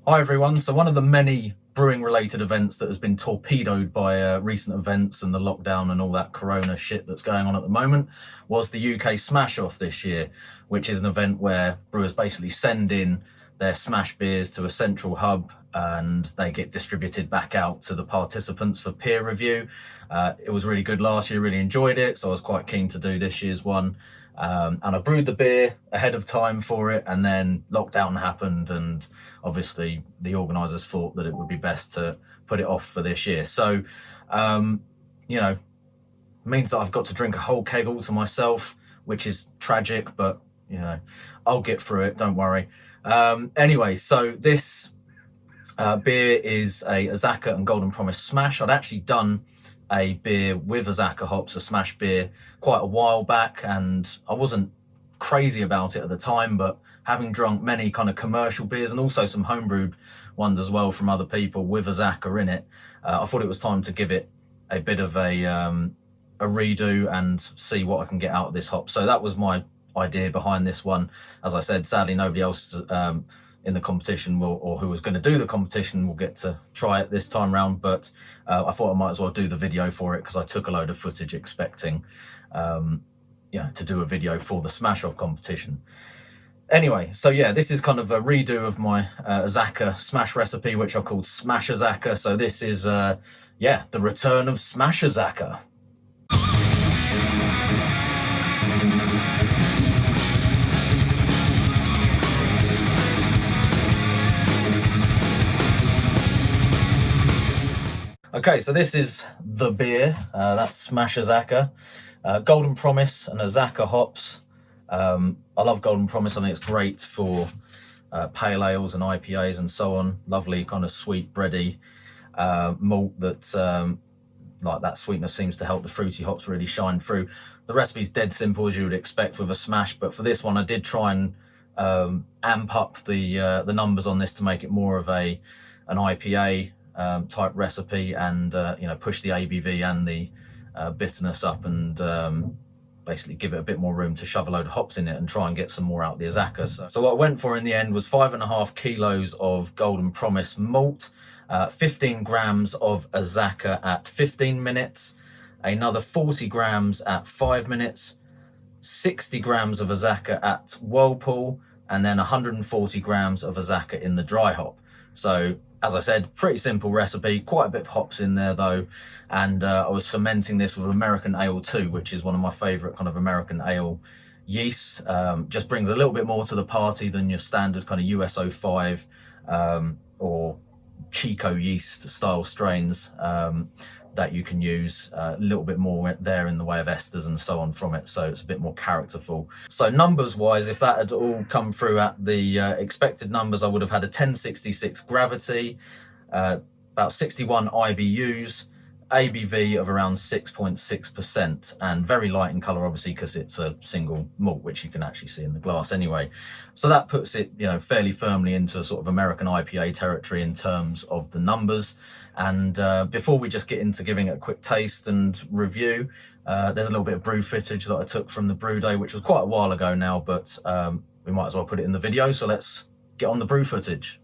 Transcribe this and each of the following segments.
Hi everyone. So one of the many brewing related events that has been torpedoed by recent events and the lockdown and all that corona shit that's going on at the moment was the UK Smash Off this year, which is an event where brewers basically send in their smash beers to a central hub and they get distributed back out to the participants for peer review. It was really good last year, really enjoyed it, so I was quite keen to do this year's one. And I brewed the beer ahead of time for it, and then lockdown happened, and obviously the organisers thought that it would be best to put it off for this year. So, you know, means that I've got to drink a whole keg all to myself, which is tragic, but, you know, I'll get through it, don't worry. Anyway, so this beer is a Azacca and Golden Promise Smash. I'd actually done a beer with Azacca hops, a smash beer, quite a while back, and I wasn't crazy about it at the time, but having drunk many kind of commercial beers and also some homebrewed ones as well from other people with Azacca in it, I thought it was time to give it a bit of a redo and see what I can get out of this hop. So that was my idea behind this one. As I said, sadly nobody else in the competition or who was going to do the competition will get to try it this time round, but I thought I might as well do the video for it because I took a load of footage expecting to do a video for the Smash Off competition. Anyway, so yeah, this is kind of a redo of my Azacca smash recipe, which I've called SMASHAZACCA. So this is the return of SMASHAZACCA. Okay, so this is the beer, that's SMASHAZACCA, Golden Promise and Azacca hops. I love Golden Promise. I think it's great for pale ales and IPAs and so on. Lovely kind of sweet bready malt that like that sweetness seems to help the fruity hops really shine through. The recipe's dead simple as you would expect with a smash, but for this one I did try and amp up the numbers on this to make it more of an IPA type recipe, and push the ABV and the bitterness up, and basically give it a bit more room to shove a load of hops in it and try and get some more out of the Azacca. So what I went for in the end was 5.5 kilos of Golden Promise malt, 15 grams of Azacca at 15 minutes, another 40 grams at 5 minutes, 60 grams of Azacca at Whirlpool, and then 140 grams of Azacca in the dry hop. So as I said, pretty simple recipe, quite a bit of hops in there though, and I was fermenting this with American Ale 2, which is one of my favourite kind of American ale yeasts. Just brings a little bit more to the party than your standard kind of USO5 or Chico yeast style strains that you can use. A little bit more there in the way of esters and so on from it, so it's a bit more characterful. So numbers wise, if that had all come through at the expected numbers, I would have had a 1066 gravity, about 61 IBUs, ABV of around 6.6%, and very light in colour obviously because it's a single malt, which you can actually see in the glass anyway. So that puts it, fairly firmly into sort of American IPA territory in terms of the numbers. And before we just get into giving it a quick taste and review, there's a little bit of brew footage that I took from the brew day, which was quite a while ago now, but we might as well put it in the video. So let's get on the brew footage.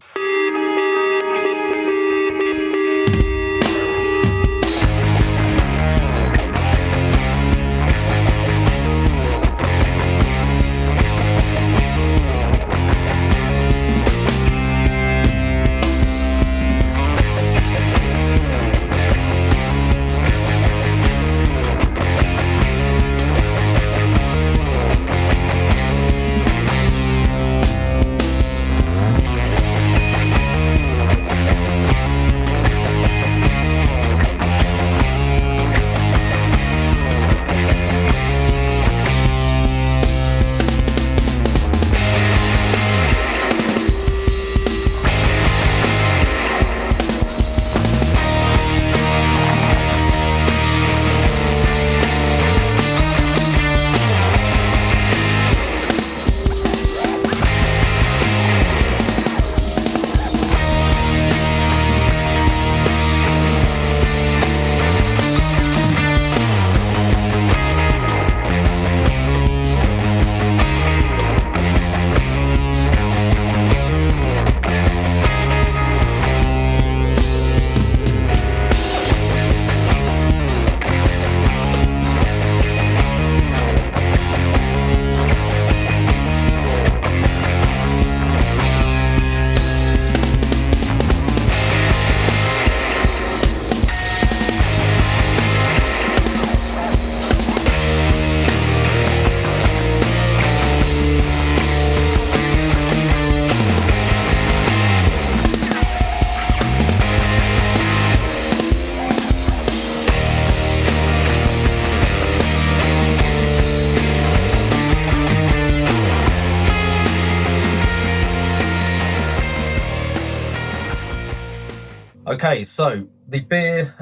Okay, so the beer,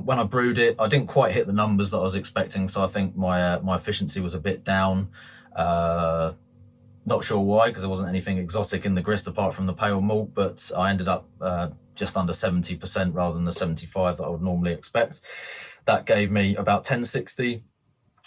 when I brewed it, I didn't quite hit the numbers that I was expecting, so I think my efficiency was a bit down. Not sure why, because there wasn't anything exotic in the grist apart from the pale malt, but I ended up just under 70% rather than the 75 that I would normally expect. That gave me about 1060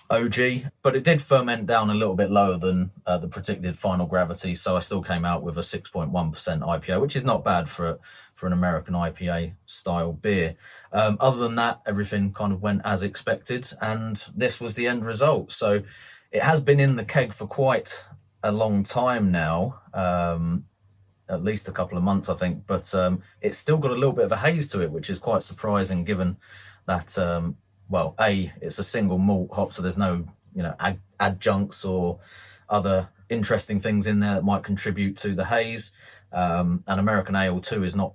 OG, but it did ferment down a little bit lower than the predicted final gravity, so I still came out with a 6.1% IPA, which is not bad for an American IPA style beer. Other than that, everything kind of went as expected, and this was the end result. So it has been in the keg for quite a long time now, at least a couple of months, I think, but it's still got a little bit of a haze to it, which is quite surprising given that well, it's a single malt hop, so there's no, adjuncts or other interesting things in there that might contribute to the haze. And American ale too is not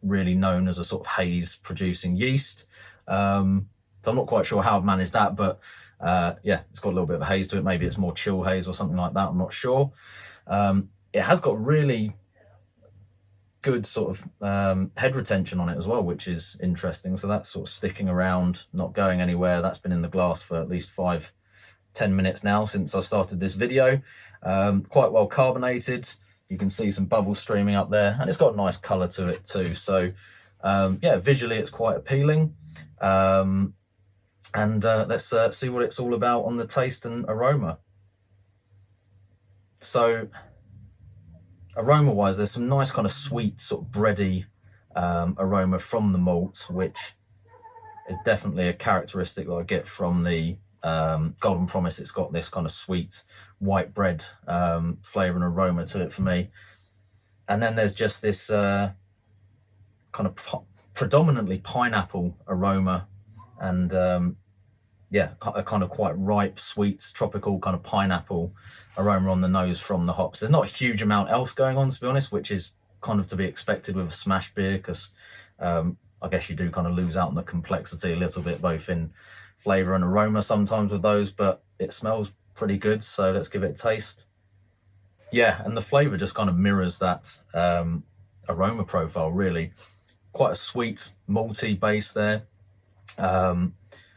really known as a sort of haze producing yeast. So I'm not quite sure how I've managed that, but yeah, it's got a little bit of a haze to it. Maybe it's more chill haze or something like that. I'm not sure. It has got really good sort of head retention on it as well, which is interesting. So that's sort of sticking around, not going anywhere. That's been in the glass for at least 5-10 minutes now since I started this video. Quite well carbonated. You can see some bubbles streaming up there, and it's got a nice color to it too. So yeah, visually it's quite appealing. And let's see what it's all about on the taste and aroma. So aroma wise, there's some nice kind of sweet sort of bready aroma from the malt, which is definitely a characteristic that I get from the Golden Promise. It's got this kind of sweet white bread flavor and aroma to it for me. And then there's just this kind of predominantly pineapple aroma, and yeah, a kind of quite ripe, sweet, tropical kind of pineapple aroma on the nose from the hops. There's not a huge amount else going on, to be honest, which is kind of to be expected with a smash beer, because I guess you do kind of lose out on the complexity a little bit, both in flavour and aroma sometimes with those, but it smells pretty good, so let's give it a taste. Yeah, and the flavour just kind of mirrors that aroma profile, really. Quite a sweet, malty base there.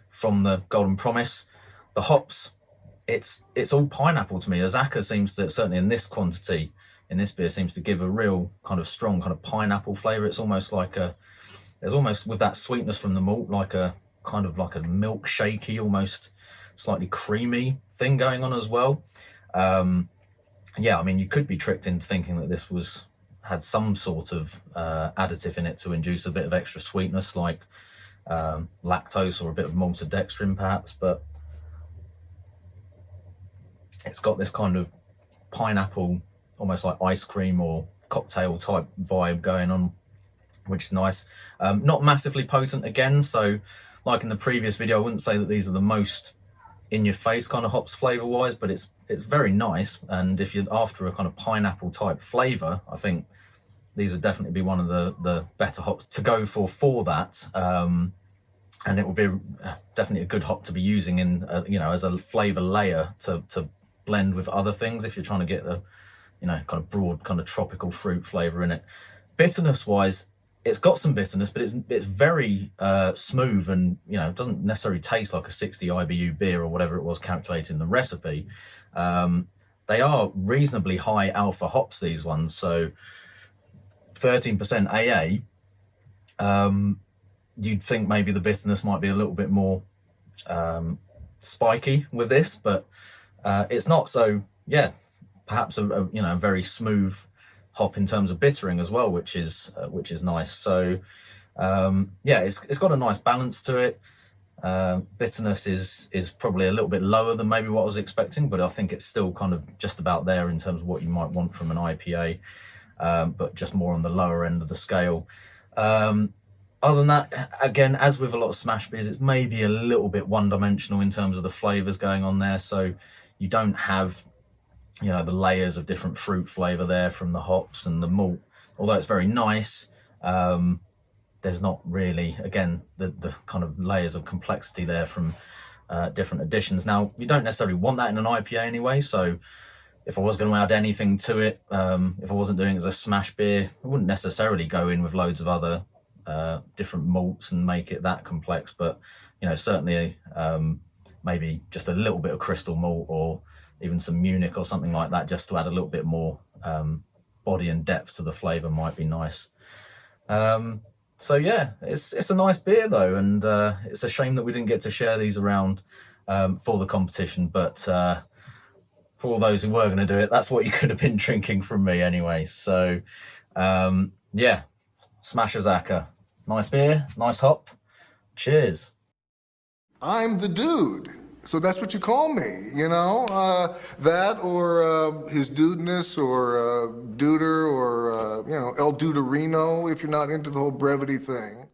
From the Golden Promise. The hops, it's all pineapple to me. Azacca seems to, certainly in this quantity, in this beer, seems to give a real kind of strong kind of pineapple flavour. It's almost like there's almost with that sweetness from the malt, like a kind of like a milkshakey, almost slightly creamy thing going on as well. Yeah, I mean, you could be tricked into thinking that this had some sort of additive in it to induce a bit of extra sweetness, like lactose or a bit of maltodextrin perhaps, but it's got this kind of pineapple, almost like ice cream or cocktail type vibe going on, which is nice. Not massively potent again, so like in the previous video, I wouldn't say that these are the most in your face kind of hops flavor wise, but it's very nice. And if you're after a kind of pineapple type flavor, I think these would definitely be one of the better hops to go for that. And it will be definitely a good hop to be using in, as a flavor layer to blend with other things if you're trying to get a, kind of broad kind of tropical fruit flavor in it. Bitterness wise, it's got some bitterness, but it's very smooth, and it doesn't necessarily taste like a 60 IBU beer or whatever it was calculated in the recipe. They are reasonably high alpha hops, these ones, so 13% AA. You'd think maybe the bitterness might be a little bit more spiky with this, but it's not. So yeah, perhaps a very smooth hop in terms of bittering as well, which is nice. So yeah, it's got a nice balance to it. Bitterness is probably a little bit lower than maybe what I was expecting, but I think it's still kind of just about there in terms of what you might want from an IPA, but just more on the lower end of the scale. Other than that, again, as with a lot of smash beers, it's maybe a little bit one-dimensional in terms of the flavors going on there. So you don't have, the layers of different fruit flavor there from the hops and the malt. Although it's very nice, there's not really, again, the kind of layers of complexity there from different additions. Now, you don't necessarily want that in an IPA anyway. So if I was going to add anything to it, if I wasn't doing it as a smash beer, I wouldn't necessarily go in with loads of other different malts and make it that complex. But you know, certainly maybe just a little bit of crystal malt or even some Munich or something like that, just to add a little bit more body and depth to the flavour might be nice. So yeah, it's a nice beer though, and it's a shame that we didn't get to share these around for the competition, but for all those who were going to do it, that's what you could have been drinking from me anyway. So yeah, SMASHAZACCA, nice beer, nice hop. Cheers. I'm the dude, so that's what you call me, you know? That or his dudeness or duder or, you know, El Duderino if you're not into the whole brevity thing.